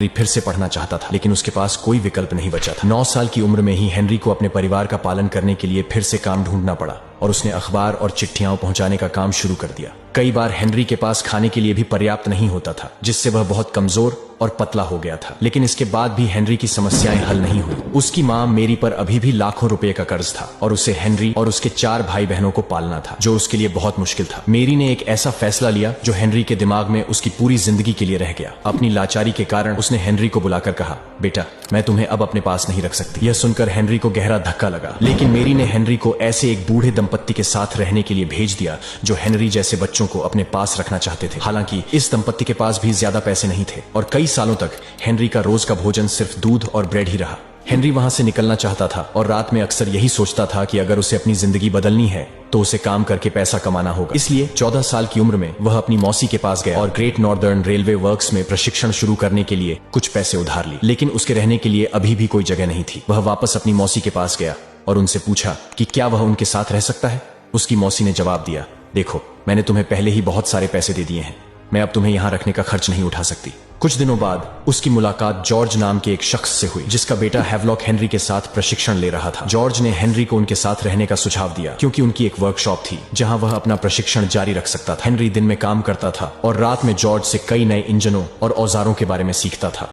फिर से पढ़ना चाहता था, लेकिन उसके पास कोई विकल्प नहीं बचा था। 9 साल की उम्र में ही हेनरी को अपने परिवार का पालन करने के लिए फिर से काम ढूंढना पड़ा और उसने अखबार और चिट्ठियां पहुंचाने का काम शुरू कर दिया। कई बार हेनरी के पास खाने के लिए भी पर्याप्त नहीं होता था, जिससे वह बहुत कमजोर और पतला हो गया था। लेकिन इसके बाद भी हेनरी की समस्याएं हल नहीं हुई। उसकी मां मेरी पर अभी भी लाखों रुपए का कर्ज था और उसे हेनरी और उसके 4 भाई बहनों को पालना था, जो उसके लिए बहुत मुश्किल था। मेरी ने एक ऐसा फैसला लिया जो हेनरी के दिमाग में उसकी पूरी जिंदगी के लिए रह गया। अपनी लाचारी के कारण उसने हेनरी को बुलाकर कहा, बेटा, मैं तुम्हें अब अपने पास नहीं रख सकती। यह सुनकर हेनरी को गहरा धक्का लगा, लेकिन मेरी ने हेनरी को ऐसे एक बूढ़े दंपत्ति के साथ रहने के लिए भेज दिया जो हेनरी जैसे बच्चों को अपने पास रखना चाहते थे। हालांकि इस दंपत्ति के पास भी ज्यादा पैसे नहीं थे और कई सालों तक हेनरी का रोज का भोजन सिर्फ दूध और ब्रेड ही रहा। हेनरी वहां से निकलना चाहता था और रात में अक्सर यही सोचता था कि अगर उसे अपनी जिंदगी बदलनी है तो उसे काम करके पैसा कमाना होगा। इसलिए 14 साल की उम्र में वह अपनी मौसी के पास गया और ग्रेट नॉर्दर्न रेलवे वर्क्स में प्रशिक्षण शुरू करने के लिए कुछ पैसे उधार लिए। लेकिन उसके रहने के लिए अभी भी कोई जगह नहीं थी। वह वापस अपनी मौसी के पास गया और उनसे पूछा कि क्या वह उनके साथ रह सकता है। उसकी मौसी ने जवाब दिया, देखो, मैंने तुम्हें पहले ही बहुत सारे पैसे दे दिए हैं, मैं अब तुम्हें यहाँ रखने का खर्च नहीं उठा सकती। कुछ दिनों बाद उसकी मुलाकात जॉर्ज नाम के एक शख्स से हुई, जिसका बेटा हैवलॉक हेनरी के साथ प्रशिक्षण ले रहा था। जॉर्ज ने हेनरी को उनके साथ रहने का सुझाव दिया, क्योंकि उनकी एक वर्कशॉप थी जहां वह अपना प्रशिक्षण जारी रख सकता था। हेनरी दिन में काम करता था और रात में जॉर्ज से कई नए इंजनों और औजारों के बारे में सीखता था।